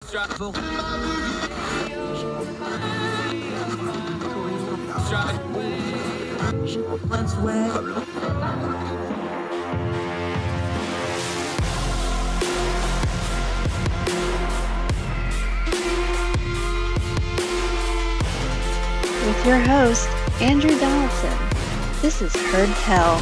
With your host, Andrew Donaldson. This is Heard Tell.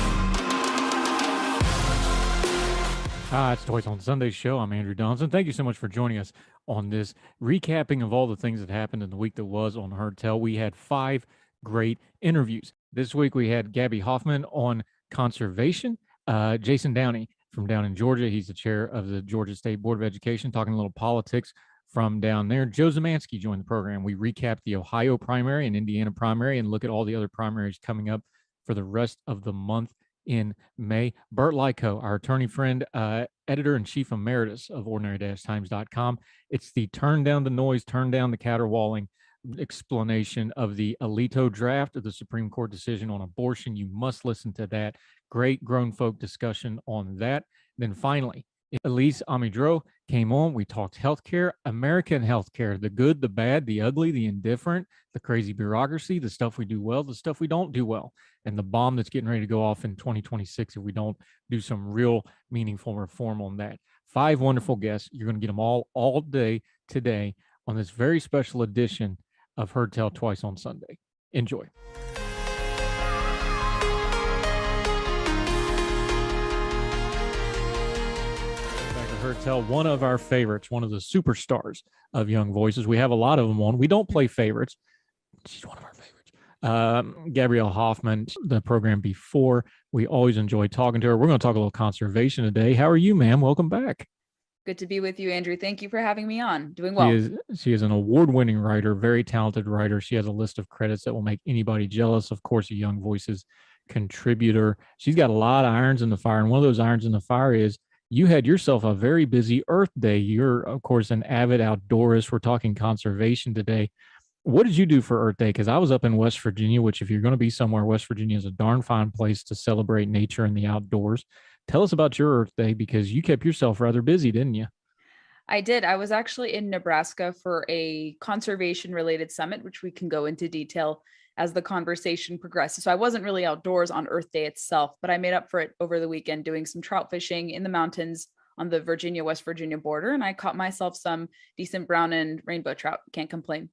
Hi, it's Twice on Sunday show. I'm Andrew Donaldson. Thank you so much for joining us on this recapping of all the things that happened in the week that was on Heard Tell. We had 5 great interviews. This week we had Gabby Hoffman on conservation, Jason Downey from down in Georgia. He's the chair of the Georgia State Board of Education, talking a little politics from down there. Joe Zemansky joined the program. We recapped the Ohio primary and Indiana primary and look at all the other primaries coming up for the rest of the month in May. Bert Lyko, our attorney friend, editor-in-chief emeritus of ordinary-times.com. It's the turn down the noise, turn down the caterwauling explanation of the Alito draft of the Supreme Court decision on abortion. You must listen to that. Great grown folk discussion on that. Then finally, Elise Amidro came on. We talked healthcare, American healthcare, the good, the bad, the ugly, the indifferent, the crazy bureaucracy, the stuff we do well, the stuff we don't do well, and the bomb that's getting ready to go off in 2026 if we don't do some real meaningful reform on that. 5 wonderful guests. You're going to get them all day today on this very special edition of Heard Tell Twice on Sunday. Enjoy. Heard Tell, one of our favorites, one of the superstars of Young Voices. We have a lot of them on. We don't play favorites. She's one of our favorites. Gabrielle Hoffman, the program before. We always enjoy talking to her. We're going to talk a little conservation today. How are you, ma'am? Welcome back. Good to be with you, Andrew. Thank you for having me on. Doing well. She is an award-winning writer, very talented writer. She has a list of credits that will make anybody jealous. Of course, a Young Voices contributor. She's got a lot of irons in the fire, and one of those irons in the fire is you had yourself a very busy Earth Day. You're, of course, an avid outdoorist. We're talking conservation today. What did you do for Earth Day? Because I was up in West Virginia, which if you're going to be somewhere, West Virginia is a darn fine place to celebrate nature and the outdoors. Tell us about your Earth Day because you kept yourself rather busy, didn't you? I did. I was actually in Nebraska for a conservation-related summit, which we can go into detail as the conversation progresses. So I wasn't really outdoors on Earth Day itself, but I made up for it over the weekend doing some trout fishing in the mountains on the Virginia-West Virginia border, and I caught myself some decent brown and rainbow trout. Can't complain.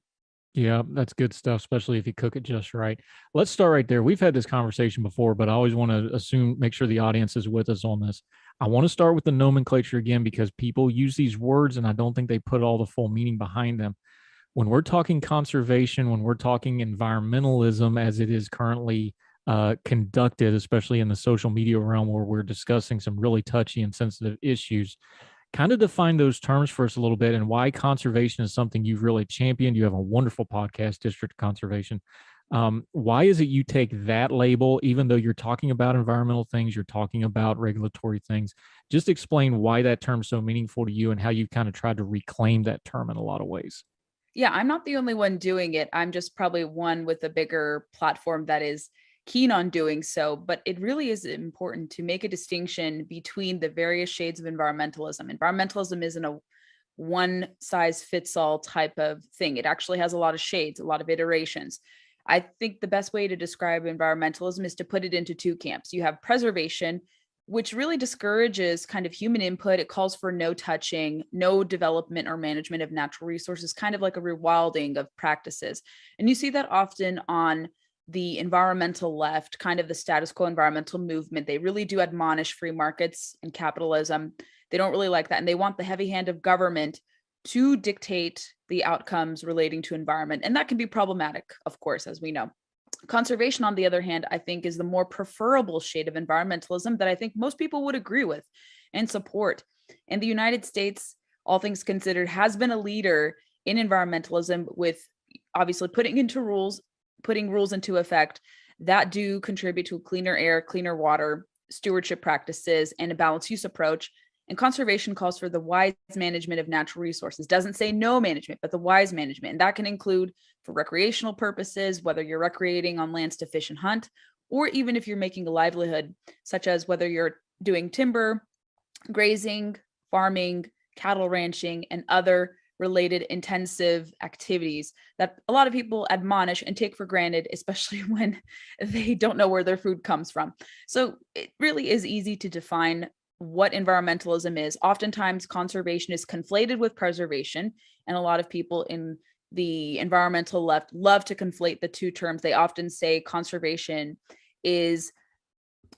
Yeah, that's good stuff, especially if you cook it just right. Let's start right there. We've had this conversation before, but I always want to make sure the audience is with us on this. I want to start with the nomenclature again because people use these words and I don't think they put all the full meaning behind them. When we're talking conservation, when we're talking environmentalism as it is currently conducted, especially in the social media realm where we're discussing some really touchy and sensitive issues, kind of define those terms for us a little bit and why conservation is something you've really championed. You have a wonderful podcast, District Conservation. Why is it you take that label, even though you're talking about environmental things, you're talking about regulatory things? Just explain why that term's so meaningful to you and how you've kind of tried to reclaim that term in a lot of ways. Yeah, I'm not the only one doing it. I'm just probably one with a bigger platform that is keen on doing so, but it really is important to make a distinction between the various shades of environmentalism. Environmentalism isn't a one size fits all type of thing. It actually has a lot of shades, a lot of iterations. I think the best way to describe environmentalism is to put it into 2 camps. You have preservation, which really discourages kind of human input. It calls for no touching, no development or management of natural resources, kind of like a rewilding of practices. And you see that often on the environmental left, kind of the status quo environmental movement. They really do admonish free markets and capitalism. They don't really like that. And they want the heavy hand of government to dictate the outcomes relating to environment. And that can be problematic, of course, as we know. Conservation, on the other hand, I think is the more preferable shade of environmentalism that I think most people would agree with and support. And the United States, all things considered, has been a leader in environmentalism with obviously putting rules into effect that do contribute to cleaner air, cleaner water, stewardship practices, and a balanced use approach. And conservation calls for the wise management of natural resources. Doesn't say no management, but the wise management. And that can include for recreational purposes, whether you're recreating on lands to fish and hunt, or even if you're making a livelihood, such as whether you're doing timber, grazing, farming, cattle ranching, and other related intensive activities that a lot of people admonish and take for granted, especially when they don't know where their food comes from. So it really is easy to define what environmentalism is. Oftentimes, conservation is conflated with preservation, and a lot of people in the environmental left love to conflate the two terms. They often say conservation is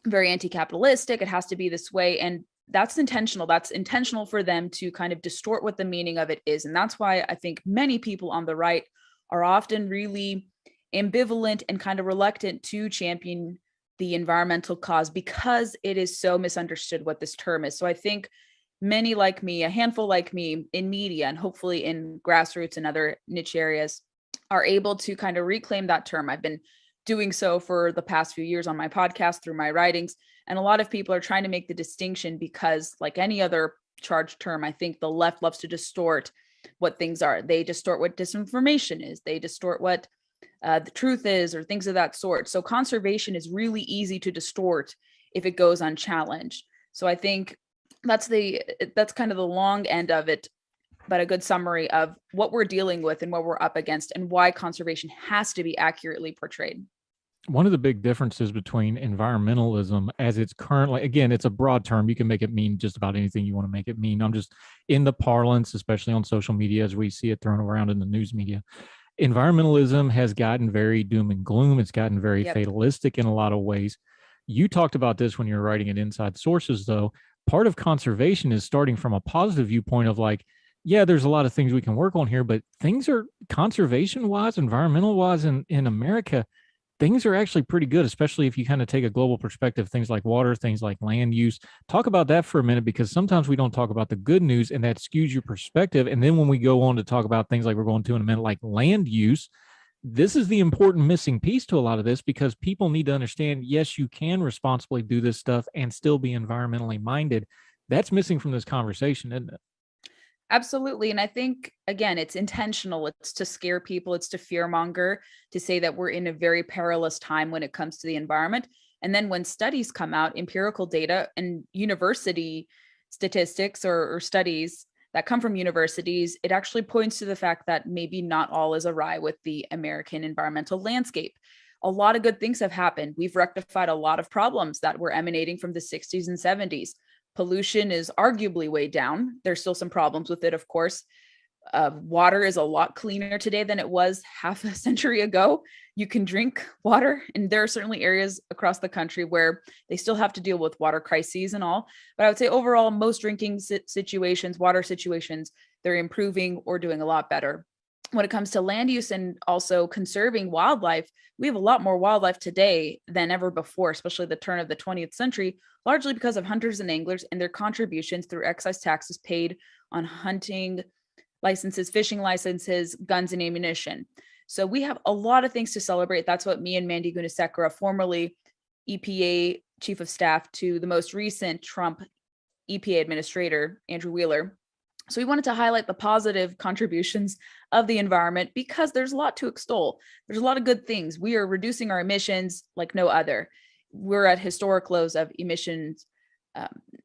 very anti-capitalistic. It has to be this way. And that's intentional. That's intentional for them to kind of distort what the meaning of it is. And that's why I think many people on the right are often really ambivalent and kind of reluctant to champion the environmental cause because it is so misunderstood what this term is. So I think many like me, a handful like me in media and hopefully in grassroots and other niche areas are able to kind of reclaim that term. I've been doing so for the past few years on my podcast through my writings. And a lot of people are trying to make the distinction because, like any other charged term, I think the left loves to distort what things are. They distort what disinformation is. They distort what the truth is, or things of that sort. So conservation is really easy to distort if it goes unchallenged. So I think that's kind of the long end of it, but a good summary of what we're dealing with and what we're up against and why conservation has to be accurately portrayed. One of the big differences between environmentalism as it's currently, again, it's a broad term. You can make it mean just about anything you want to make it mean. I'm just in the parlance, especially on social media, as we see it thrown around in the news media. Environmentalism has gotten very doom and gloom. It's gotten very fatalistic in a lot of ways. You talked about this when you were writing at Inside Sources, though. Part of conservation is starting from a positive viewpoint of like, yeah, there's a lot of things we can work on here, but things are conservation-wise, environmental-wise in America, things are actually pretty good, especially if you kind of take a global perspective, things like water, things like land use. Talk about that for a minute, because sometimes we don't talk about the good news and that skews your perspective. And then when we go on to talk about things like we're going to in a minute, like land use, this is the important missing piece to a lot of this, because people need to understand, yes, you can responsibly do this stuff and still be environmentally minded. That's missing from this conversation, isn't it? Absolutely. And I think, again, it's intentional. It's to scare people. It's to fearmonger, to say that we're in a very perilous time when it comes to the environment. And then when studies come out, empirical data and university statistics or studies that come from universities, it actually points to the fact that maybe not all is awry with the American environmental landscape. A lot of good things have happened. We've rectified a lot of problems that were emanating from the 60s and 70s. Pollution is arguably way down. There's still some problems with it, of course. Water is a lot cleaner today than it was half a century ago. You can drink water, and there are certainly areas across the country where they still have to deal with water crises and all. But I would say overall, most drinking situations, water situations, they're improving or doing a lot better. When it comes to land use and also conserving wildlife, we have a lot more wildlife today than ever before, especially the turn of the 20th century, largely because of hunters and anglers and their contributions through excise taxes paid on hunting licenses, fishing licenses, guns, and ammunition. So we have a lot of things to celebrate. That's what me and Mandy Gunasekara, formerly EPA chief of staff to the most recent Trump EPA administrator, Andrew Wheeler. So we wanted to highlight the positive contributions of the environment because there's a lot to extol. There's a lot of good things. We are reducing our emissions like no other. We're at historic lows of emissions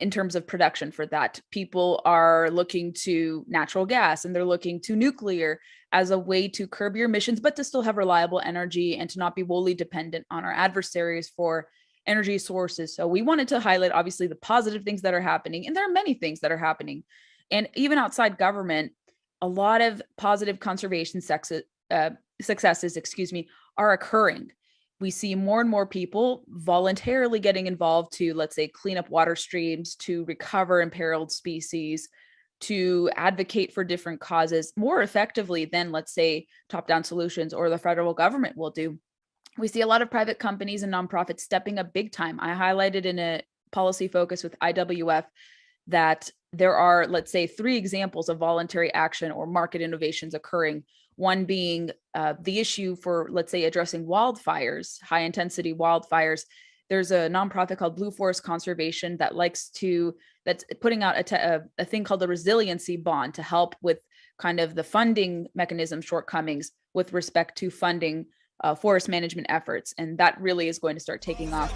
in terms of production for that. People are looking to natural gas and they're looking to nuclear as a way to curb your emissions, but to still have reliable energy and to not be wholly dependent on our adversaries for energy sources. So we wanted to highlight, obviously, the positive things that are happening. And there are many things that are happening. And even outside government, a lot of positive conservation successes, are occurring. We see more and more people voluntarily getting involved to, let's say, clean up water streams, to recover imperiled species, to advocate for different causes more effectively than, let's say, top-down solutions or the federal government will do. We see a lot of private companies and nonprofits stepping up big time. I highlighted in a policy focus with IWF that there are, let's say, 3 examples of voluntary action or market innovations occurring. One being the issue for, let's say, addressing wildfires, high intensity wildfires. There's a nonprofit called Blue Forest Conservation that's putting out a thing called the resiliency bond to help with kind of the funding mechanism shortcomings with respect to funding forest management efforts. And that really is going to start taking off.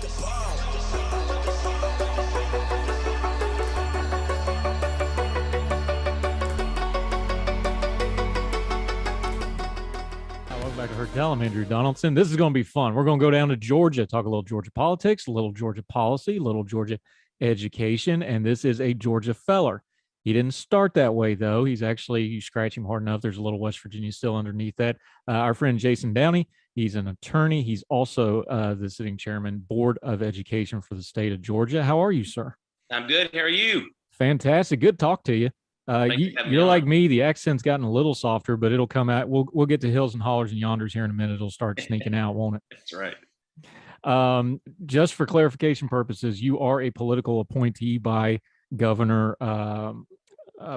Back to Her Tell. I'm Andrew Donaldson. This is going to be fun. We're going to go down to Georgia, talk a little Georgia politics, a little Georgia policy, a little Georgia education, and this is a Georgia feller. He didn't start that way, though. He's actually, you scratch him hard enough, there's a little West Virginia still underneath that. Our friend Jason Downey, he's an attorney. He's also the sitting chairman, Board of Education for the state of Georgia. How are you, sir? I'm good. How are you? Fantastic. Good talk to you. You're like me. The accent's gotten a little softer, but it'll come out. We'll get to hills and hollers and yonders here in a minute. It'll start sneaking out, won't it? That's right. Just for clarification purposes, you are a political appointee by Governor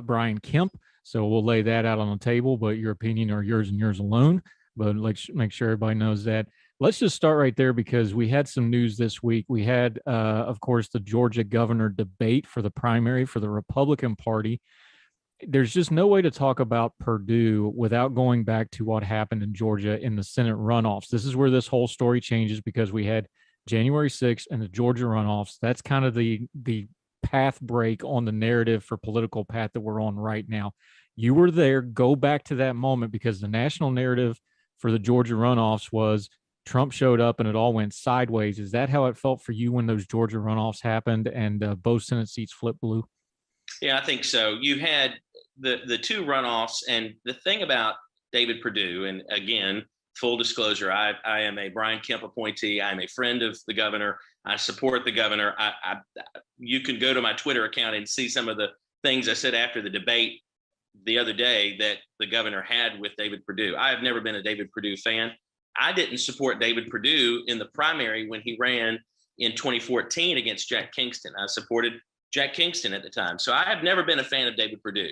Brian Kemp. So we'll lay that out on the table, but your opinion are yours and yours alone. But let's make sure everybody knows that. Let's just start right there because we had some news this week. We had, of course, the Georgia governor debate for the primary for the Republican Party. There's just no way to talk about Purdue without going back to what happened in Georgia in the Senate runoffs. This is where this whole story changes because we had January 6th and the Georgia runoffs. That's kind of the path break on the narrative for political path that we're on right now. You were there. Go back to that moment because the national narrative for the Georgia runoffs was Trump showed up and it all went sideways. Is that how it felt for you when those Georgia runoffs happened and both Senate seats flipped blue? Yeah, I think so. You had the two runoffs, and the thing about David Perdue, and again, full disclosure, I am a Brian Kemp appointee. I'm a friend of the governor. I support the governor. You can go to my Twitter account and see some of the things I said after the debate the other day that the governor had with David Perdue. I have never been a David Perdue fan. I didn't support David Perdue in the primary when he ran in 2014 against Jack Kingston. I supported Jack Kingston at the time. So I have never been a fan of David Perdue.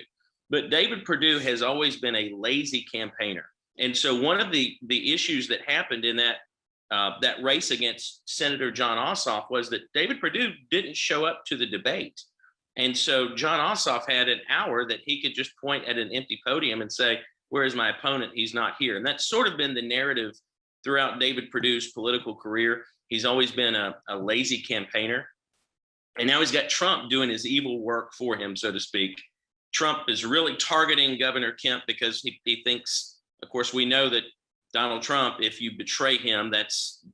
But David Perdue has always been a lazy campaigner. And so one of the issues that happened in that race against Senator Jon Ossoff was that David Perdue didn't show up to the debate. And so Jon Ossoff had an hour that he could just point at an empty podium and say, "Where is my opponent? He's not here." And that's sort of been the narrative throughout David Perdue's political career. He's always been a lazy campaigner. And now he's got Trump doing his evil work for him, so to speak. Trump is really targeting Governor Kemp because he thinks, of course, we know that Donald Trump, if you betray him, that's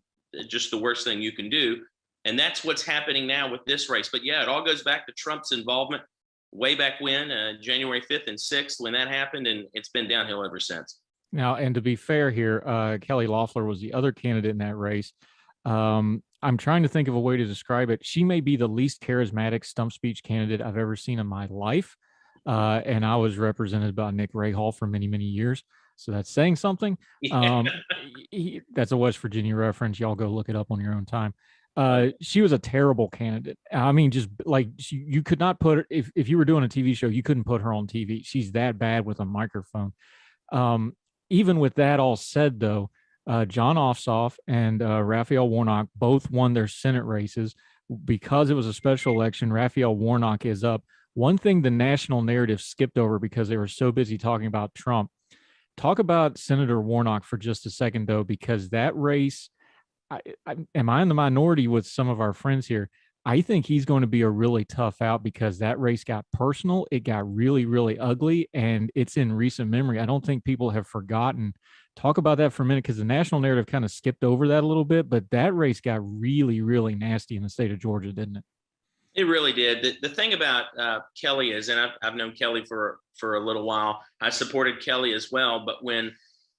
just the worst thing you can do. And that's what's happening now with this race. But yeah, it all goes back to Trump's involvement way back when, January 5th and 6th, when that happened. And it's been downhill ever since. Now, and to be fair here, Kelly Loeffler was the other candidate in that race. I'm trying to think of a way to describe it. She may be the least charismatic stump speech candidate I've ever seen in my life. And I was represented by Nick Rahal for many, many years. So that's saying something. Yeah. That's a West Virginia reference. Y'all go look it up on your own time. She was a terrible candidate. I mean, just like you could not put her, if you were doing a TV show, you couldn't put her on TV. She's that bad with a microphone. Even with that all said, though, Jon Ossoff and Raphael Warnock both won their Senate races. Because it was a special election, Raphael Warnock is up. One thing the national narrative skipped over because they were so busy talking about Trump. Talk about Senator Warnock for just a second, though, because that race, am I in the minority with some of our friends here? I think he's going to be a really tough out because that race got personal. It got really, really ugly, and it's in recent memory. I don't think people have forgotten. Talk about that for a minute because the national narrative kind of skipped over that a little bit, but that race got really, really nasty in the state of Georgia, didn't it? It really did. The thing about Kelly is, and I've known Kelly for a little while, I supported Kelly as well, but when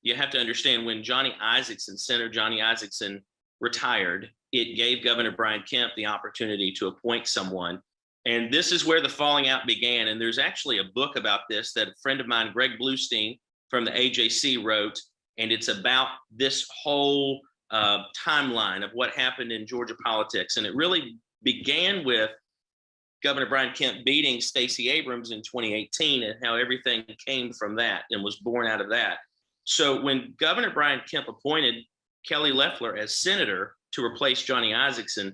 you have to understand when Senator Johnny Isakson retired, it gave Governor Brian Kemp the opportunity to appoint someone. And this is where the falling out began. And there's actually a book about this that a friend of mine, Greg Bluestein from the AJC, wrote. And it's about this whole timeline of what happened in Georgia politics. And it really began with Governor Brian Kemp beating Stacey Abrams in 2018 and how everything came from that and was born out of that. So when Governor Brian Kemp appointed Kelly Loeffler as senator to replace Johnny Isakson,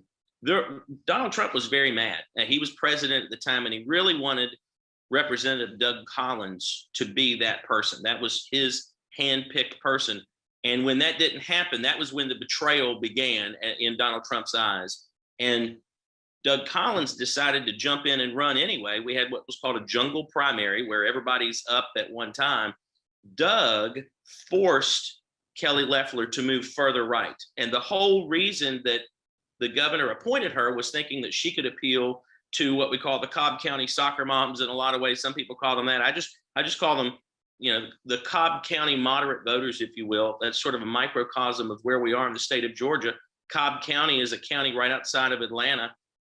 Donald Trump was very mad. He was president at the time, and he really wanted Representative Doug Collins to be that person. That was his hand-picked person. And when that didn't happen, that was when the betrayal began in Donald Trump's eyes. And Doug Collins decided to jump in and run anyway. We had what was called a jungle primary where everybody's up at one time. Doug forced Kelly Loeffler to move further right. And the whole reason that the governor appointed her was thinking that she could appeal to what we call the Cobb County soccer moms in a lot of ways. Some people call them that. I just call them, the Cobb County moderate voters, if you will. That's sort of a microcosm of where we are in the state of Georgia. Cobb County is a county right outside of Atlanta.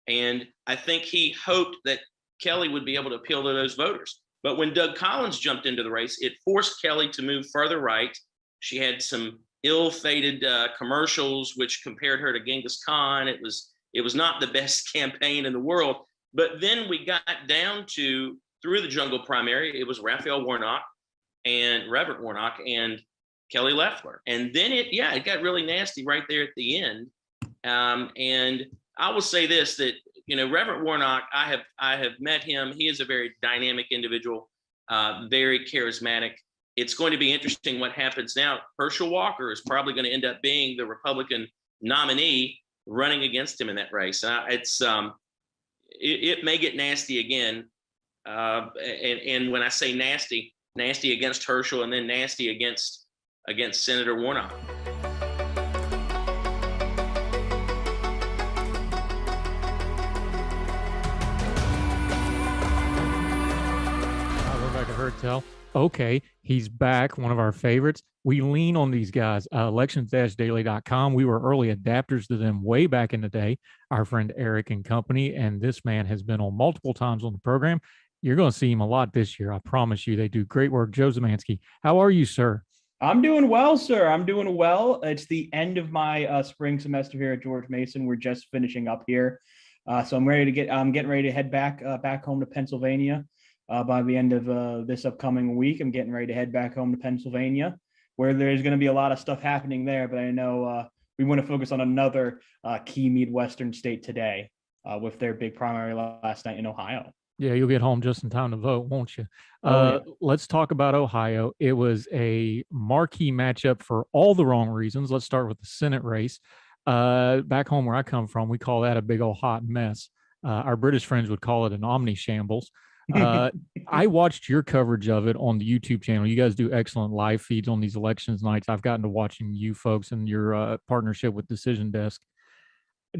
And I think he hoped that Kelly would be able to appeal to those voters. But when Doug Collins jumped into the race, it forced Kelly to move further right. She had some ill-fated commercials which compared her to Genghis Khan. It was not the best campaign in the world. But then we got down to, through the jungle primary, it was Raphael Warnock and Reverend Warnock and Kelly Loeffler. And then it got really nasty right there at the end. And I will say this, that, Reverend Warnock, I have met him. He is a very dynamic individual, very charismatic. It's going to be interesting what happens now. Herschel Walker is probably going to end up being the Republican nominee running against him in that race. It may get nasty again. And when I say nasty against Herschel, and then nasty against Senator Warnock. We're back at Hertel. Okay, he's back, one of our favorites. We lean on these guys, elections-daily.com. We were early adapters to them way back in the day, our friend Eric and company, and this man has been on multiple times on the program. You're going to see him a lot this year. I promise you. They do great work. Joe Zemansky, how are you, sir? I'm doing well, sir. I'm doing well. It's the end of my spring semester here at George Mason. We're just finishing up here. So I'm getting ready to head back home to Pennsylvania. By the end of this upcoming week, I'm getting ready to head back home to Pennsylvania, where there's going to be a lot of stuff happening there. But I know we want to focus on another key Midwestern state today with their big primary last night in Ohio. Yeah, you'll get home just in time to vote, won't you? Yeah. Let's talk about Ohio. It was a marquee matchup for all the wrong reasons. Let's start with the Senate race. Back home where I come from, we call that a big old hot mess. Our British friends would call it an omni shambles. I watched your coverage of it on the YouTube channel. You guys do excellent live feeds on these elections nights. I've gotten to watching you folks and your partnership with Decision Desk.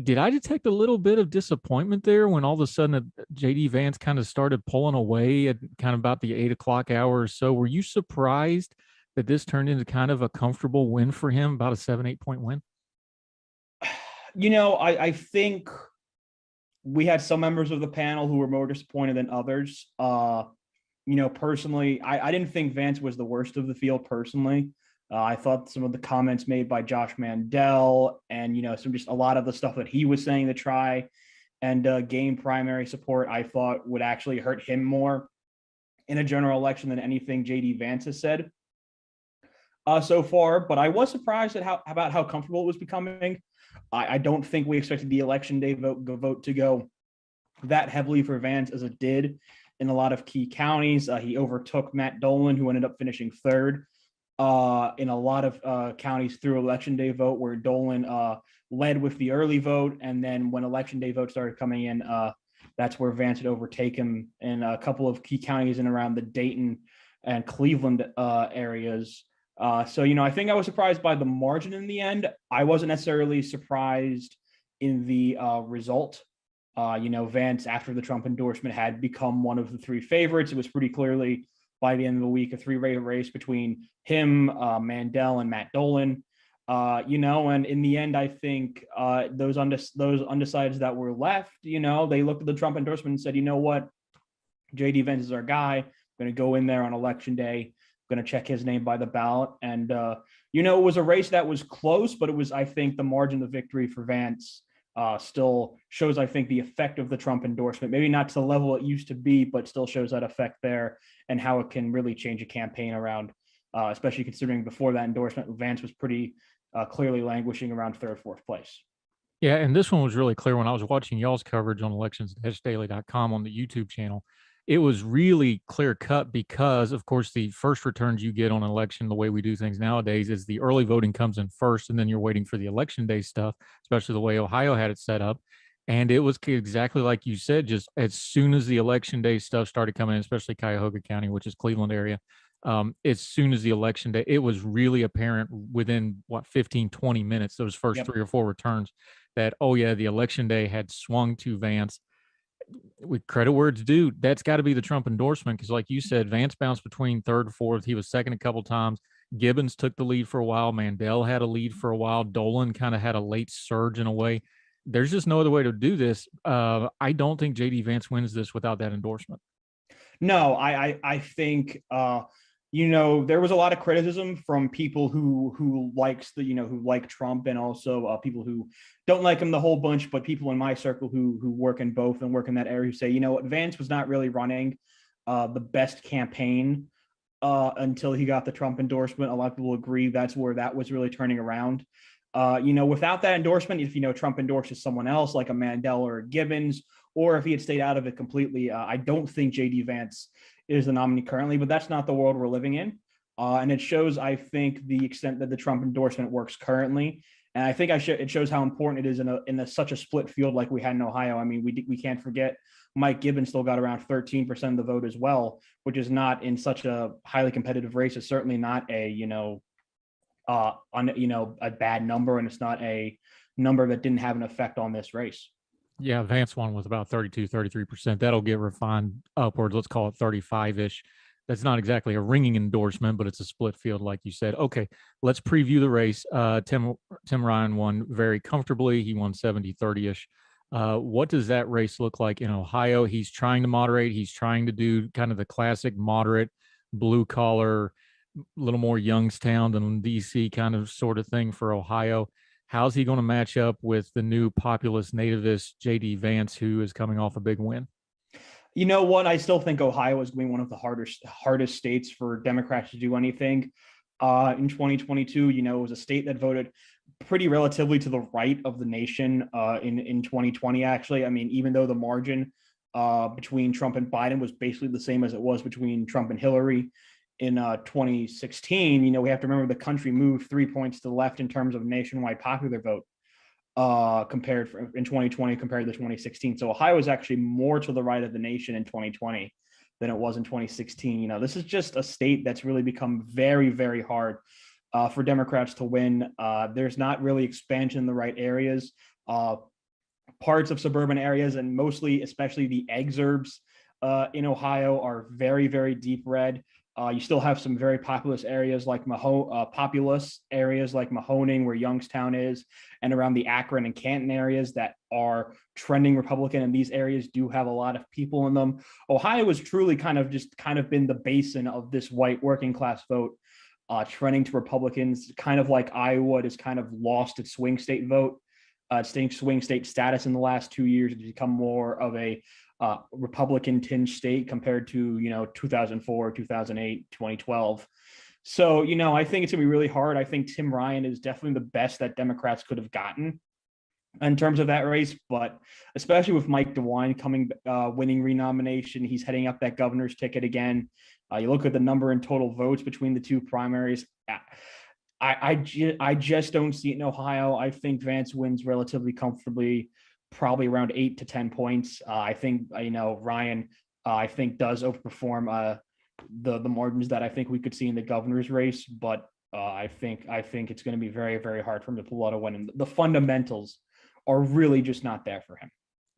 Did I detect a little bit of disappointment there when all of a sudden JD Vance kind of started pulling away at kind of about the 8 o'clock hour or so? Were you surprised that this turned into kind of a comfortable win for him, about a 7-8 point win? I think we had some members of the panel who were more disappointed than others. Personally, I didn't think Vance was the worst of the field personally. I thought some of the comments made by Josh Mandel and, a lot of the stuff that he was saying to try and gain primary support, I thought would actually hurt him more in a general election than anything JD Vance has said so far. But I was surprised at about how comfortable it was becoming. I don't think we expected the election day vote to go that heavily for Vance as it did in a lot of key counties. He overtook Matt Dolan, who ended up finishing third in a lot of counties through election day vote, where Dolan led with the early vote. And then when election day vote started coming in, that's where Vance had overtaken in a couple of key counties and around the Dayton and Cleveland areas. So I think I was surprised by the margin in the end. I wasn't necessarily surprised in the result. Vance, after the Trump endorsement, had become one of the three favorites. It was pretty clearly, by the end of the week, a three-way race between him, Mandel, and Matt Dolan. And in the end, I think those undecideds that were left, they looked at the Trump endorsement and said, you know what, JD Vance is our guy. I'm going to go in there on election day. Going to check his name by the ballot. And, it was a race that was close, but it was, I think, the margin of victory for Vance still shows, I think, the effect of the Trump endorsement, maybe not to the level it used to be, but still shows that effect there and how it can really change a campaign around, especially considering before that endorsement, Vance was pretty clearly languishing around third, fourth place. Yeah, and this one was really clear when I was watching y'all's coverage on elections-daily.com on the YouTube channel. It was really clear cut because, of course, the first returns you get on an election, the way we do things nowadays, is the early voting comes in first, and then you're waiting for the election day stuff, especially the way Ohio had it set up. And it was exactly like you said, just as soon as the election day stuff started coming in, especially Cuyahoga County, which is Cleveland area, as soon as the election day, it was really apparent within 15, 20 minutes, those first Yep. 3 or 4 returns, that, oh yeah, the election day had swung to Vance. With credit where it's due, that's got to be the Trump endorsement, because like you said, Vance bounced between third and fourth. He was second a couple times. Gibbons took the lead for a while. Mandel had a lead for a while. Dolan kind of had a late surge in a way. There's just no other way to do this. I don't think JD Vance wins this without that endorsement. No, I think there was a lot of criticism from people who likes who like Trump, and also people who don't like him the whole bunch, but people in my circle who work in both and work in that area who say, Vance was not really running the best campaign until he got the Trump endorsement. A lot of people agree that's where that was really turning around. Without that endorsement, if Trump endorses someone else like a Mandel or a Gibbons, or if he had stayed out of it completely, I don't think JD Vance is the nominee currently, but that's not the world we're living in. And it shows, I think, the extent that the Trump endorsement works currently. And I think it shows how important it is in such a split field like we had in Ohio. I mean, we can't forget Mike Gibbons still got around 13% of the vote as well, which is not in such a highly competitive race. It's certainly not a bad number, and it's not a number that didn't have an effect on this race. Yeah, Vance won with about 32, 33%. That'll get refined upwards. Let's call it 35-ish. That's not exactly a ringing endorsement, but it's a split field, like you said. Okay, let's preview the race. Tim Ryan won very comfortably. He won 70-30-ish. What does that race look like in Ohio? He's trying to moderate. He's trying to do kind of the classic moderate, blue-collar, little more Youngstown than DC kind of sort of thing for Ohio. How's he going to match up with the new populist nativist JD Vance, who is coming off a big win? You know what? I still think Ohio is going to be one of the hardest states for Democrats to do anything in 2022. It was a state that voted pretty relatively to the right of the nation in 2020, actually. I mean, even though the margin between Trump and Biden was basically the same as it was between Trump and Hillary in 2016, we have to remember the country moved 3 points to the left in terms of nationwide popular vote in 2020 compared to 2016. So Ohio is actually more to the right of the nation in 2020 than it was in 2016. This is just a state that's really become very, very hard for Democrats to win. There's not really expansion in the right areas. Parts of suburban areas, and especially the exurbs in Ohio, are very, very deep red. You still have some very populous areas like Mahoning, where Youngstown is, and around the Akron and Canton areas that are trending Republican, and these areas do have a lot of people in them. Ohio has truly kind of been the basin of this white working class vote, trending to Republicans, kind of like Iowa has kind of lost its swing state vote, swing state status in the last 2 years. It's become more of a Republican tinged state compared to 2004, 2008, 2012. So I think it's gonna be really hard. I think Tim Ryan is definitely the best that Democrats could have gotten in terms of that race, but especially with Mike DeWine winning renomination, he's heading up that governor's ticket again. You look at the number in total votes between the two primaries. I just don't see it in Ohio. I think Vance wins relatively comfortably, probably around 8 to 10 points. I think Ryan I think does overperform the margins that I think we could see in the governor's race, but I think it's going to be very, very hard for him to pull out a win. And the fundamentals are really just not there for him.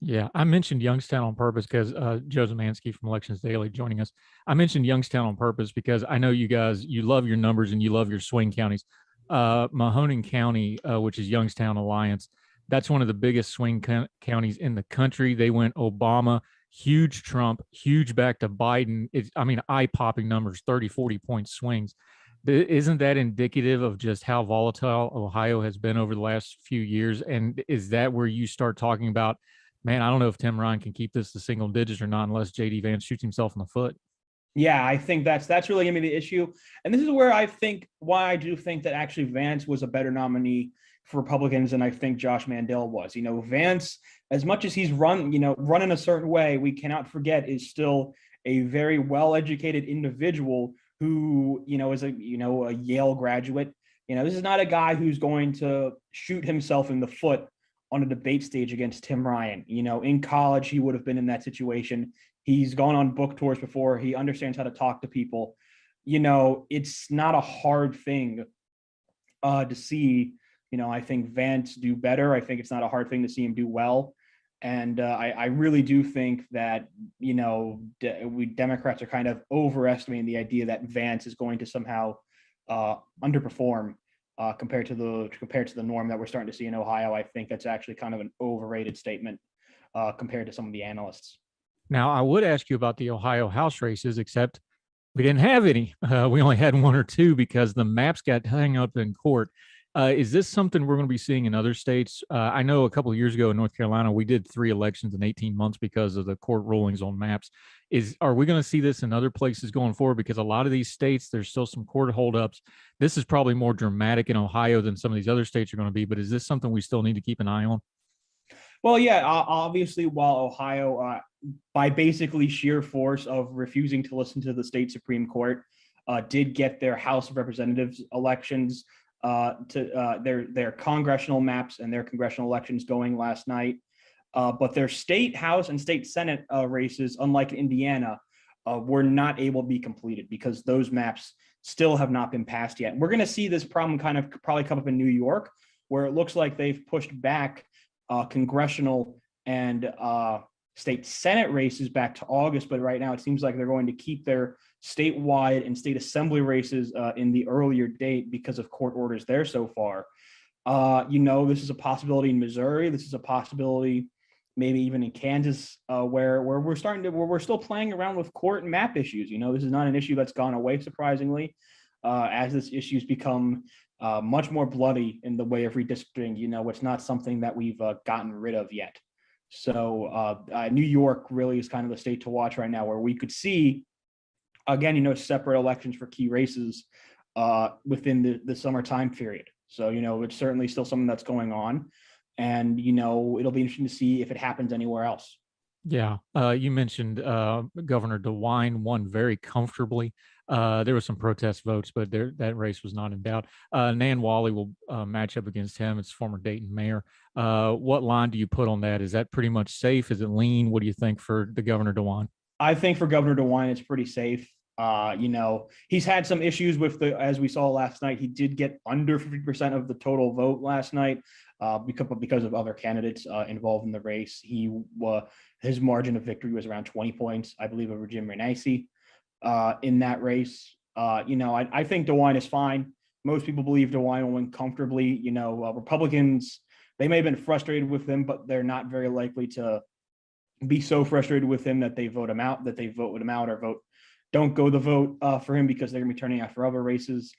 Yeah, I mentioned Youngstown on purpose because Joe Zemansky from Elections Daily joining us. I mentioned Youngstown on purpose because I know you guys, you love your numbers and you love your swing counties. Mahoning County, which is Youngstown Alliance, that's one of the biggest swing counties in the country. They went Obama, huge Trump, huge back to Biden. Eye-popping numbers, 30, 40-point swings. Isn't that indicative of just how volatile Ohio has been over the last few years? And is that where you start talking about, man, I don't know if Tim Ryan can keep this to single digits or not unless JD Vance shoots himself in the foot? Yeah, I think that's really going to be the issue. And this is where why I do think that actually Vance was a better nominee for Republicans than I think Josh Mandel was. Vance, as much as he's run in a certain way, we cannot forget is still a very well-educated individual who, is a Yale graduate. This is not a guy who's going to shoot himself in the foot on a debate stage against Tim Ryan. In college, he would have been in that situation. He's gone on book tours before. He understands how to talk to people. it's not a hard thing to see. I think Vance do better. I think it's not a hard thing to see him do well. And I really do think that, we Democrats are kind of overestimating the idea that Vance is going to somehow underperform compared to the norm that we're starting to see in Ohio. I think that's actually kind of an overrated statement compared to some of the analysts. Now, I would ask you about the Ohio House races, except we didn't have any. We only had one or two because the maps got hung up in court. Is this something we're going to be seeing in other states? I know a couple of years ago in North Carolina, we did 3 elections in 18 months because of the court rulings on maps. Are we going to see this in other places going forward? Because a lot of these states, there's still some court holdups. This is probably more dramatic in Ohio than some of these other states are going to be, but is this something we still need to keep an eye on? Well, yeah, obviously, while Ohio, by basically sheer force of refusing to listen to the state Supreme Court, did get their House of Representatives elections to their congressional maps and their congressional elections going last night. But their state House and state Senate races, unlike Indiana, were not able to be completed because those maps still have not been passed yet. We're going to see this problem kind of probably come up in New York, where it looks like they've pushed back congressional and state Senate races back to August. But right now it seems like they're going to keep their statewide and state assembly races in the earlier date because of court orders there so far. This is a possibility in Missouri. This is a possibility maybe even in Kansas, where we're still playing around with court and map issues. This is not an issue that's gone away, surprisingly, as this issue's become much more bloody in the way of redistricting. It's not something that we've gotten rid of yet. So New York really is kind of the state to watch right now, where we could see, again, separate elections for key races within the summer time period. So, it's certainly still something that's going on. And, it'll be interesting to see if it happens anywhere else. Yeah. You mentioned Governor DeWine won very comfortably. There were some protest votes, but that race was not in doubt. Nan Wally will match up against him. It's former Dayton mayor. What line do you put on that? Is that pretty much safe? Is it lean? What do you think for the Governor DeWine? I think for Governor DeWine, it's pretty safe. He's had some issues with as we saw last night, he did get under 50% of the total vote last night because of other candidates involved in the race. His margin of victory was around 20 points, I believe, over Jim Renacci in that race. I think DeWine is fine. Most people believe DeWine will win comfortably. Republicans, they may have been frustrated with him, but they're not very likely to be so frustrated with him that they vote him out, or don't go the vote for him because they're going to be turning out for other races.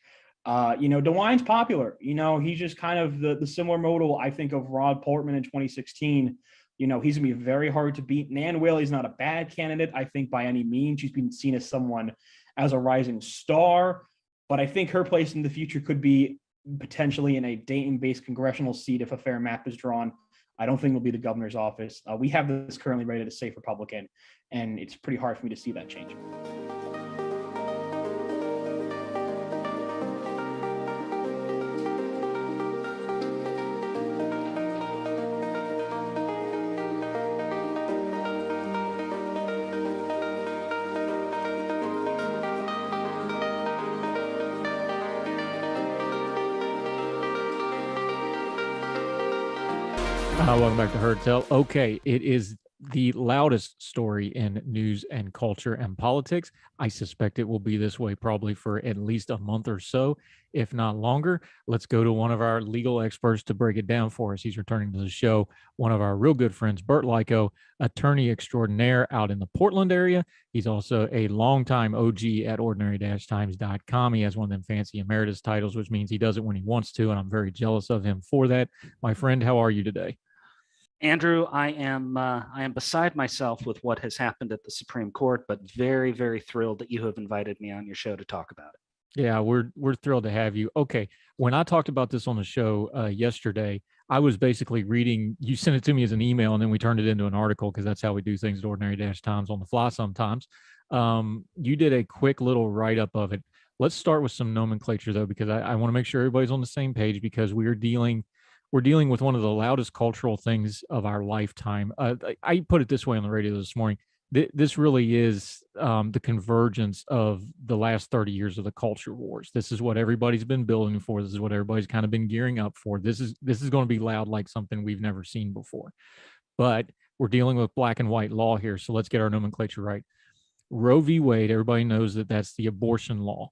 DeWine's popular. He's just kind of the similar model, I think, of Rod Portman in 2016. He's going to be very hard to beat. Nan Whaley's not a bad candidate, I think, by any means. She's been seen as a rising star, but I think her place in the future could be potentially in a Dayton-based congressional seat if a fair map is drawn. I don't think it'll be the governor's office. We have this currently rated as safe Republican, and it's pretty hard for me to see that change. Welcome back to Heard Tell. Okay, it is the loudest story in news and culture and politics. I suspect it will be this way probably for at least a month or so, if not longer. Let's go to one of our legal experts to break it down for us. He's returning to the show, one of our real good friends, Bert Lyko, attorney extraordinaire out in the Portland area. He's also a longtime OG at ordinary-times.com. He has one of them fancy emeritus titles, which means he does it when he wants to, and I'm very jealous of him for that. My friend, how are you today? Andrew, I am beside myself with what has happened at the Supreme Court, but very, very thrilled that you have invited me on your show to talk about it. Yeah, we're thrilled to have you. Okay, when I talked about this on the show yesterday, I was basically reading. You sent it to me as an email, and then we turned it into an article because that's how we do things at Ordinary-Times on the fly sometimes. You did a quick little write-up of it. Let's start with some nomenclature, though, because I want to make sure everybody's on the same page because we're dealing with one of the loudest cultural things of our lifetime. I put it this way on the radio this morning. this really is the convergence of the last 30 years of the culture wars. This is what everybody's been building for. This is what everybody's kind of been gearing up for. This is going to be loud like something we've never seen before. But we're dealing with black and white law here, so let's get our nomenclature right. Roe v. Wade, everybody knows that that's the abortion law.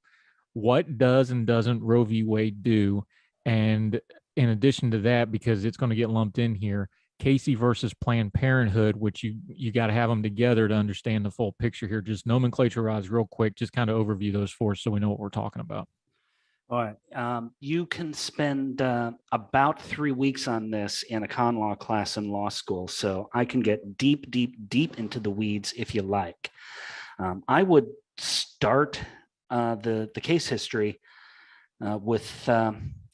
What does and doesn't Roe v. Wade do? And in addition to that, because it's going to get lumped in here, Casey versus Planned Parenthood, which you got to have them together to understand the full picture here. Just nomenclature-wise, real quick, just kind of overview those for us so we know what we're talking about. All right. You can spend about 3 weeks on this in a con law class in law school, so I can get deep, deep, deep into the weeds if you like. I would start the case history with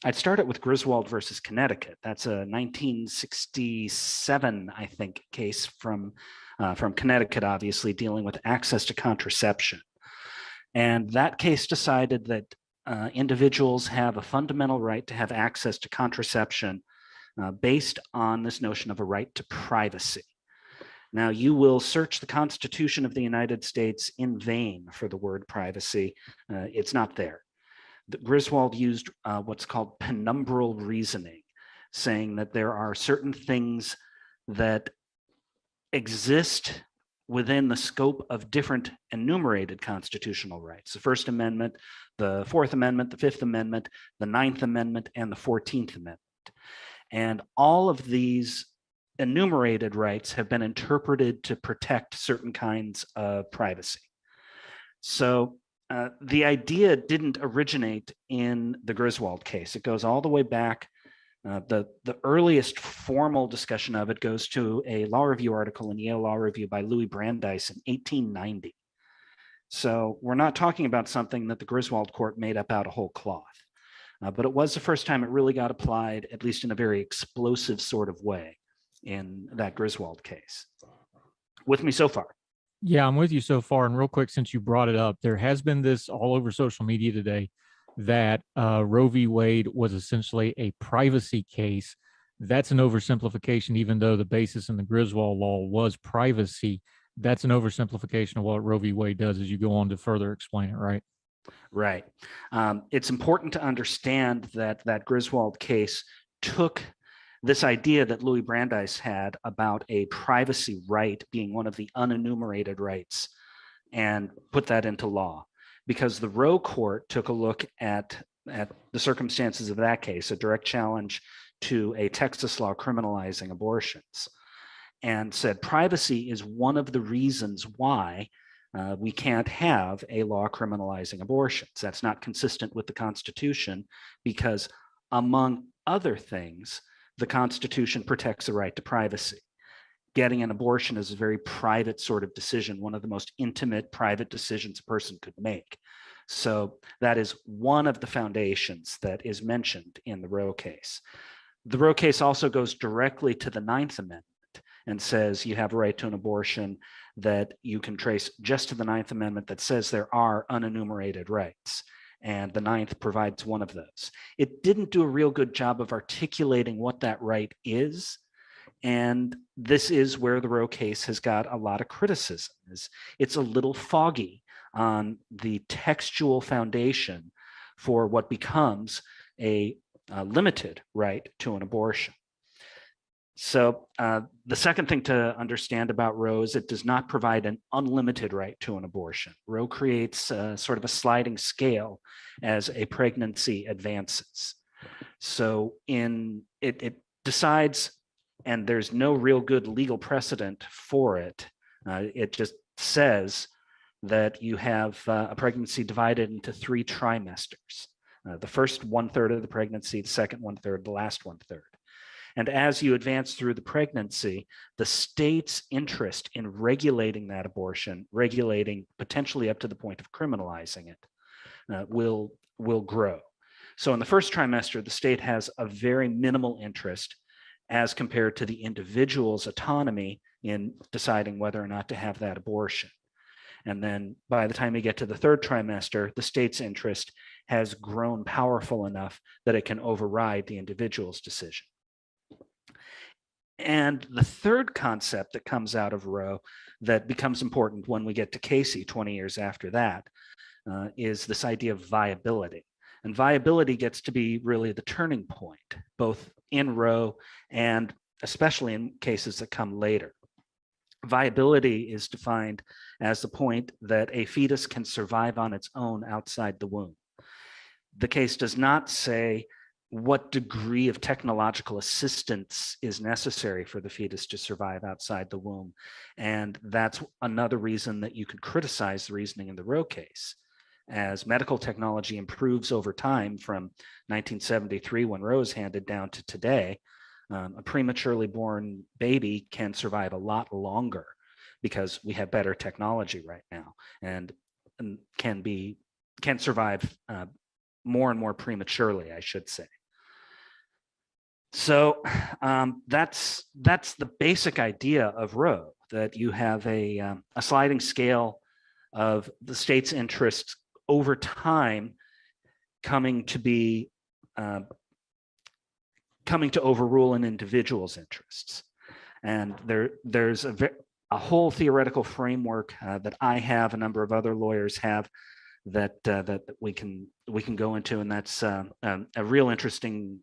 I'd start it with Griswold versus Connecticut. That's a 1967, I think, case from Connecticut, obviously dealing with access to contraception. And that case decided that individuals have a fundamental right to have access to contraception based on this notion of a right to privacy. Now, you will search the Constitution of the United States in vain for the word privacy. It's not there. Griswold used what's called penumbral reasoning, saying that there are certain things that exist within the scope of different enumerated constitutional rights: the First Amendment, the Fourth Amendment, the Fifth Amendment, the Ninth Amendment, and the 14th Amendment. And all of these enumerated rights have been interpreted to protect certain kinds of privacy. So the idea didn't originate in the Griswold case. It goes all the way back. The earliest formal discussion of it goes to a law review article in Yale Law Review by Louis Brandeis in 1890. So we're not talking about something that the Griswold court made up out of whole cloth. But it was the first time it really got applied, at least in a very explosive sort of way, in that Griswold case. With me so far? Yeah, I'm with you so far. And real quick, since you brought it up, there has been this all over social media today that Roe v. Wade was essentially a privacy case. That's an oversimplification, even though the basis in the Griswold law was privacy. That's an oversimplification of what Roe v. Wade does as you go on to further explain it, right? Right. It's important to understand that that Griswold case took this idea that Louis Brandeis had about a privacy right being one of the unenumerated rights and put that into law, because the Roe court took a look at the circumstances of that case, a direct challenge to a Texas law criminalizing abortions, and said privacy is one of the reasons why we can't have a law criminalizing abortions. That's not consistent with the Constitution because, among other things, the Constitution protects the right to privacy. Getting an abortion is a very private sort of decision, one of the most intimate private decisions a person could make. So that is one of the foundations that is mentioned in the Roe case. The Roe case also goes directly to the Ninth Amendment and says you have a right to an abortion that you can trace just to the Ninth Amendment that says there are unenumerated rights. And the Ninth provides one of those. It didn't do a real good job of articulating what that right is. And this is where the Roe case has got a lot of criticism. It's a little foggy on the textual foundation for what becomes a limited right to an abortion. So the second thing to understand about Roe is it does not provide an unlimited right to an abortion. Roe creates sort of a sliding scale as a pregnancy advances. So it decides, and there's no real good legal precedent for it. It just says that you have a pregnancy divided into 3 trimesters. The first 1/3 of the pregnancy, the second 1/3, the last 1/3. And as you advance through the pregnancy, the state's interest in regulating that abortion, regulating potentially up to the point of criminalizing it, will grow. So in the first trimester, the state has a very minimal interest as compared to the individual's autonomy in deciding whether or not to have that abortion. And then by the time you get to the third trimester, the state's interest has grown powerful enough that it can override the individual's decision. And the third concept that comes out of Roe that becomes important when we get to Casey 20 years after that is this idea of viability. And viability gets to be really the turning point, both in Roe and especially in cases that come later. Viability is defined as the point that a fetus can survive on its own outside the womb. The case does not say what degree of technological assistance is necessary for the fetus to survive outside the womb. And that's another reason that you could criticize the reasoning in the Roe case. As medical technology improves over time from 1973, when Roe is handed down, to today, a prematurely born baby can survive a lot longer because we have better technology right now, and can survive more and more prematurely, I should say. So that's the basic idea of Roe, that you have a sliding scale of the state's interests over time coming to overrule an individual's interests. And there's a whole theoretical framework that I have, a number of other lawyers have, that we can go into, and that's a real interesting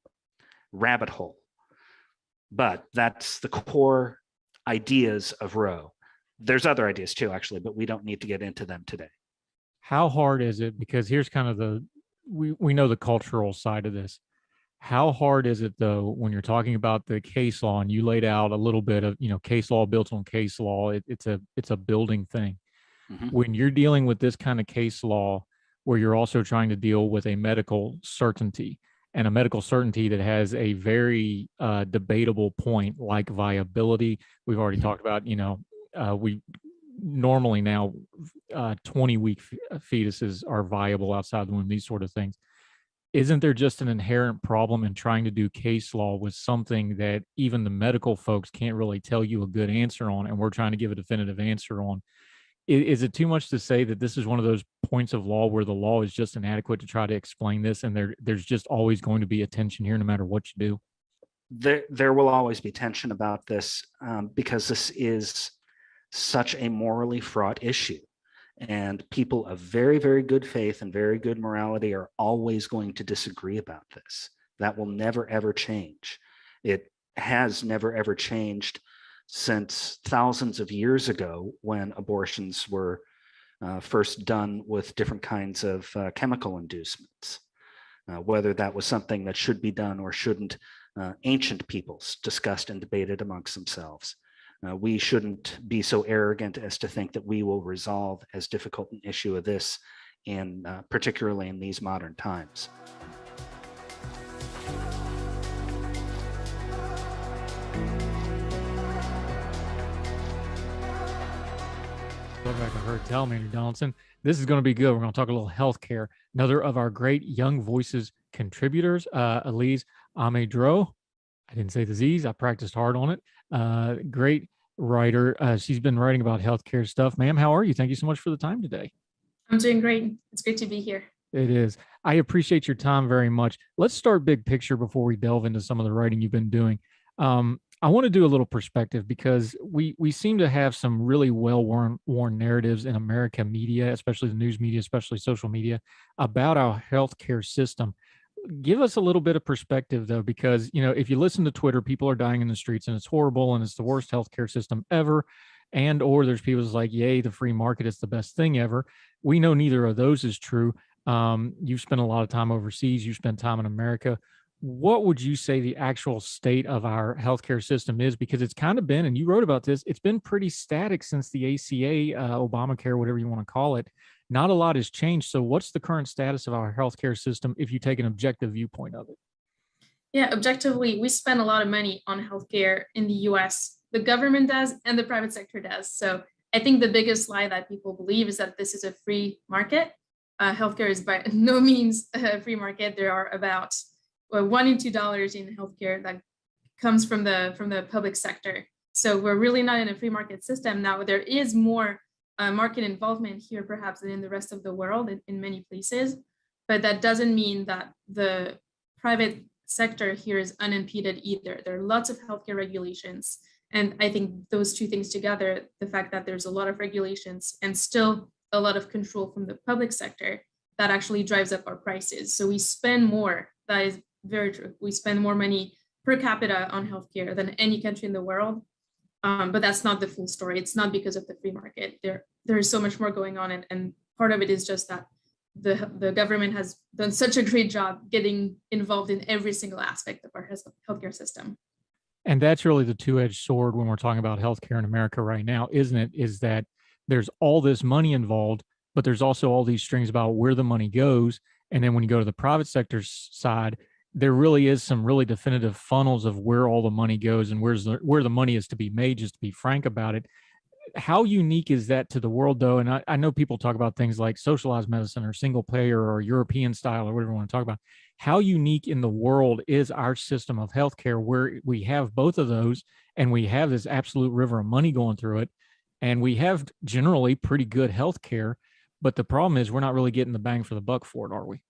rabbit hole. But that's the core ideas of Roe. There's other ideas too, actually, but we don't need to get into them today. How hard is it? Because here's kind of we know the cultural side of this. How hard is it, though, when you're talking about the case law, and you laid out a little bit of, case law built on case law, it's a building thing. Mm-hmm. When you're dealing with this kind of case law, where you're also trying to deal with a medical certainty, and a medical certainty that has a very debatable point like viability. We've already talked about, we normally now 20-week fetuses are viable outside the womb, these sort of things. Isn't there just an inherent problem in trying to do case law with something that even the medical folks can't really tell you a good answer on, and we're trying to give a definitive answer on? Is it too much to say that this is one of those points of law where the law is just inadequate to try to explain this, and there's just always going to be a tension here no matter what you do? There will always be tension about this because this is such a morally fraught issue. And people of very, very good faith and very good morality are always going to disagree about this. That will never, ever change. It has never, ever changed since thousands of years ago, when abortions were first done with different kinds of chemical inducements. Whether that was something that should be done or shouldn't, ancient peoples discussed and debated amongst themselves. We shouldn't be so arrogant as to think that we will resolve as difficult an issue of this, particularly in these modern times. Welcome back to Heard Tell. I'm Andrew Donaldson. This is going to be good. We're going to talk a little healthcare. Another of our great Young Voices contributors, Elise Amedro. I didn't say the Z's. I practiced hard on it. Great writer. She's been writing about healthcare stuff. Ma'am, how are you? Thank you so much for the time today. I'm doing great. It's great to be here. It is. I appreciate your time very much. Let's start big picture before we delve into some of the writing you've been doing. I want to do a little perspective, because we seem to have some really well-worn narratives in America media, especially the news media, especially social media, about our healthcare system. Give us a little bit of perspective, though, because, if you listen to Twitter, people are dying in the streets and it's horrible and it's the worst healthcare system ever. Or there's people who's like, yay, the free market is the best thing ever. We know neither of those is true. You've spent a lot of time overseas. You spent time in America. What would you say the actual state of our healthcare system is? Because it's kind of been, and you wrote about this, it's been pretty static since the ACA, Obamacare, whatever you want to call it. Not a lot has changed. So what's the current status of our healthcare system if you take an objective viewpoint of it? Yeah, objectively, we spend a lot of money on healthcare in the US. The government does and the private sector does. So I think the biggest lie that people believe is that this is a free market. Healthcare is by no means a free market. There are about $1 and $2 in healthcare that comes from the public sector. So we're really not in a free market system. Now, there is more market involvement here perhaps than in the rest of the world in many places, but that doesn't mean that the private sector here is unimpeded either. There are lots of healthcare regulations. And I think those two things together, the fact that there's a lot of regulations and still a lot of control from the public sector, that actually drives up our prices. So we spend more, that is very true. We spend more money per capita on healthcare than any country in the world. But that's not the full story. It's not because of the free market. There is so much more going on. And part of it is just that the government has done such a great job getting involved in every single aspect of our healthcare system. And that's really the two-edged sword when we're talking about healthcare in America right now, isn't it? Is that there's all this money involved, but there's also all these strings about where the money goes. And then when you go to the private sector side, there really is some really definitive funnels of where all the money goes and where the money is to be made, just to be frank about it. How unique is that to the world, though? And I know people talk about things like socialized medicine or single payer or European style or whatever you want to talk about. How unique in the world is our system of healthcare where we have both of those and we have this absolute river of money going through it, and we have generally pretty good healthcare, but the problem is we're not really getting the bang for the buck for it, are we?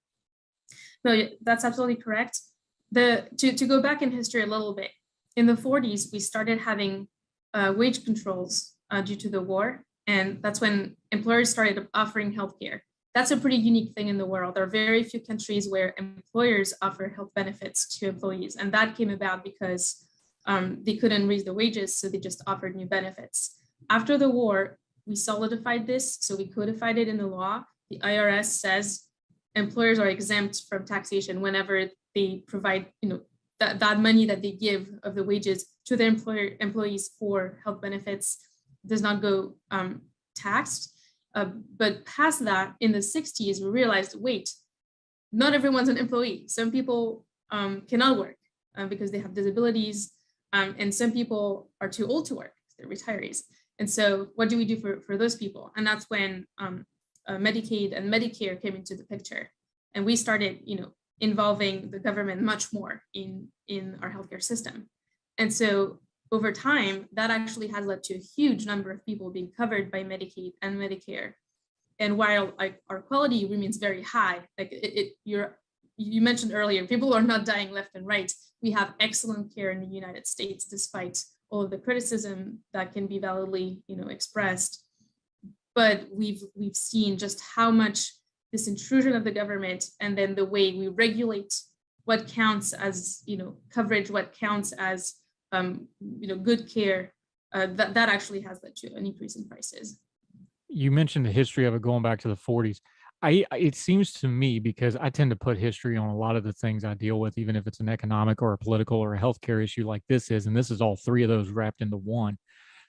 No, that's absolutely correct. To go back in history a little bit, in the 40s, we started having wage controls due to the war. And that's when employers started offering healthcare. That's a pretty unique thing in the world. There are very few countries where employers offer health benefits to employees. And that came about because they couldn't raise the wages, so they just offered new benefits. After the war, we solidified this, so we codified it in the law. The IRS says employers are exempt from taxation whenever they provide, that money that they give of the wages to their employees for health benefits does not go taxed. But past that, in the 60s, we realized, wait, not everyone's an employee. Some people cannot work because they have disabilities, and some people are too old to work, they're retirees. And so what do we do for those people? And that's when Medicaid and Medicare came into the picture. And we started, involving the government much more in our healthcare system. And so over time, that actually has led to a huge number of people being covered by Medicaid and Medicare. And while our quality remains very high, you mentioned earlier, people are not dying left and right. We have excellent care in the United States, despite all of the criticism that can be validly, expressed. But we've seen just how much this intrusion of the government, and then the way we regulate what counts as, coverage, what counts as, good care, that actually has led to an increase in prices. You mentioned the history of it going back to the 40s. It seems to me, because I tend to put history on a lot of the things I deal with, even if it's an economic or a political or a healthcare issue like this is, and this is all three of those wrapped into one.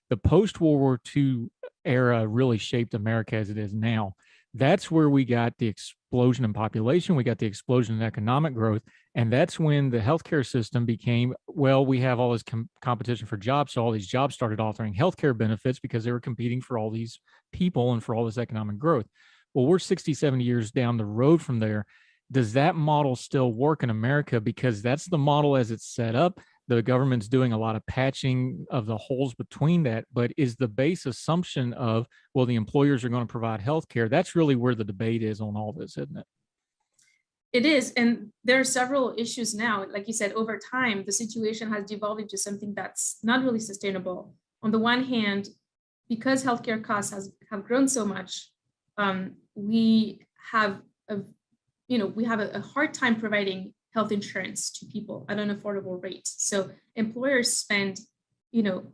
The post-World War II era really shaped America as it is now. That's where we got the explosion in population, we got the explosion in economic growth, and that's when the healthcare system became, well, we have all this competition for jobs, so all these jobs started offering healthcare benefits because they were competing for all these people and for all this economic growth. Well, we're 60, 70 years down the road from there. Does that model still work in America? Because that's the model as it's set up. The government's doing a lot of patching of the holes between that, but is the base assumption of, well, the employers are going to provide health care? That's really where the debate is on all this, isn't it? It is, and there are several issues now. Like you said, over time, the situation has devolved into something that's not really sustainable. On the one hand, because healthcare costs have grown so much, we have a hard time providing health insurance to people at an affordable rate. So employers spend, $7,000,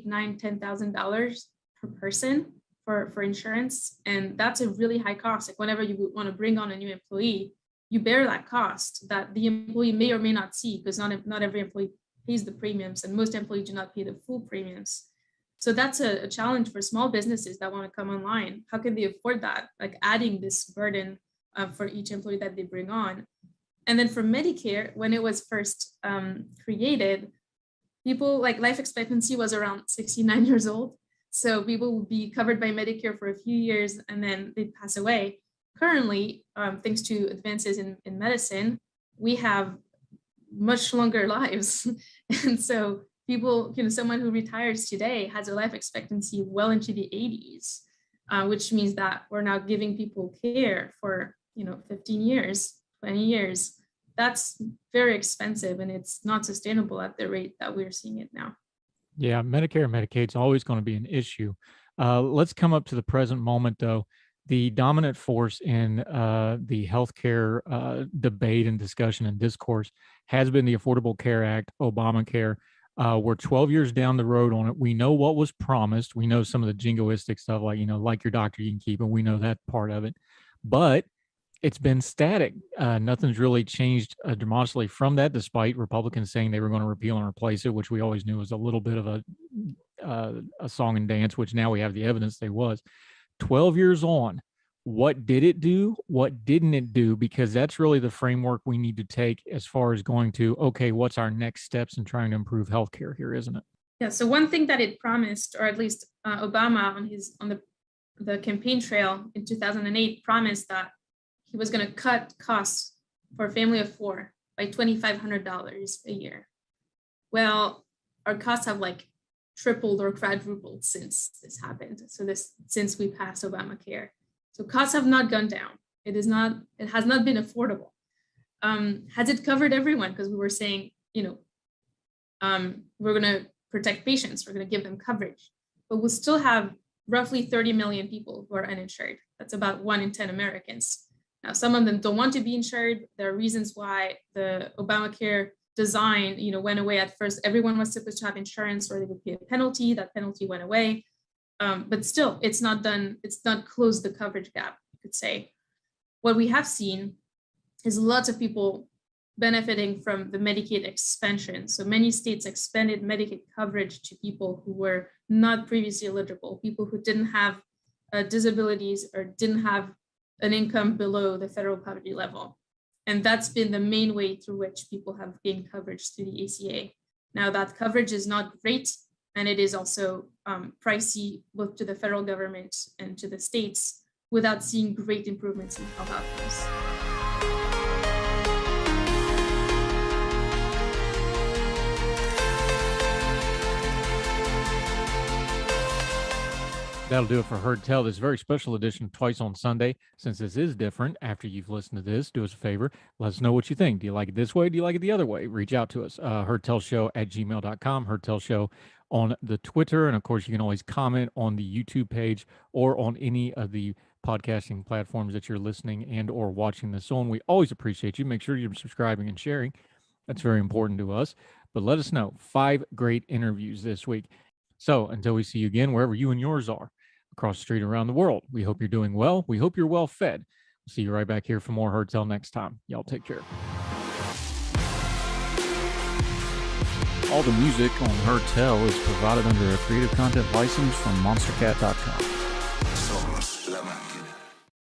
$8,000, $9,000, $10,000 per person for insurance, and that's a really high cost. Like whenever you want to bring on a new employee, you bear that cost that the employee may or may not see, because not every employee pays the premiums, and most employees do not pay the full premiums. So that's a challenge for small businesses that want to come online. How can they afford that? Like adding this burden for each employee that they bring on. And then for Medicare, when it was first created, people, like, life expectancy was around 69 years old. So people would be covered by Medicare for a few years and then they'd pass away. Currently, thanks to advances in medicine, we have much longer lives. And so people, someone who retires today has a life expectancy well into the 80s, which means that we're now giving people care for, 15 years, 20 years. that's very expensive, and it's not sustainable at the rate that we're seeing it now. Yeah, Medicare and Medicaid's always going to be an issue. Let's come up to the present moment, though. The dominant force in the healthcare debate and discussion and discourse has been the Affordable Care Act, Obamacare. We're 12 years down the road on it. We know what was promised. We know some of the jingoistic stuff, like, like your doctor, you can keep it. We know that part of it. But it's been static. Nothing's really changed demonstrably from that, despite Republicans saying they were going to repeal and replace it, which we always knew was a little bit of a song and dance, which now we have the evidence they was. 12 years on, what did it do? What didn't it do? Because that's really the framework we need to take as far as going to, okay, what's our next steps in trying to improve healthcare here, isn't it? Yeah, so one thing that it promised, or at least Obama on the campaign trail in 2008 promised that he was going to cut costs for a family of four by $2,500 a year. Well, our costs have like tripled or quadrupled since this happened. So since we passed Obamacare. So costs have not gone down. It has not been affordable. Has it covered everyone? Because we were saying, we're going to protect patients, we're going to give them coverage, but we'll still have roughly 30 million people who are uninsured. That's about 1 in 10 Americans. Now, some of them don't want to be insured. There are reasons why the Obamacare design, went away at first. Everyone was supposed to have insurance or they would pay a penalty. That penalty went away. But still, it's not closed the coverage gap, you could say. What we have seen is lots of people benefiting from the Medicaid expansion. So many states expanded Medicaid coverage to people who were not previously eligible, people who didn't have disabilities or didn't have an income below the federal poverty level. And that's been the main way through which people have gained coverage through the ACA. Now that coverage is not great, and it is also pricey both to the federal government and to the states without seeing great improvements in health outcomes. That'll do it for Heard Tell, this very special edition of Twice on Sunday. Since this is different, after you've listened to this, do us a favor. Let us know what you think. Do you like it this way? Do you like it the other way? Reach out to us. HeardTellShow@gmail.com. Heard Tell Show on the Twitter. And of course, you can always comment on the YouTube page or on any of the podcasting platforms that you're listening and or watching this on. We always appreciate you. Make sure you're subscribing and sharing. That's very important to us. But let us know. 5 great interviews this week. So until we see you again, wherever you and yours are, across the street, around the world, we hope you're doing well. We hope you're well fed. We'll see you right back here for more Heard Tell next time. Y'all take care. All the music on Heard Tell is provided under a Creative Content license from monstercat.com.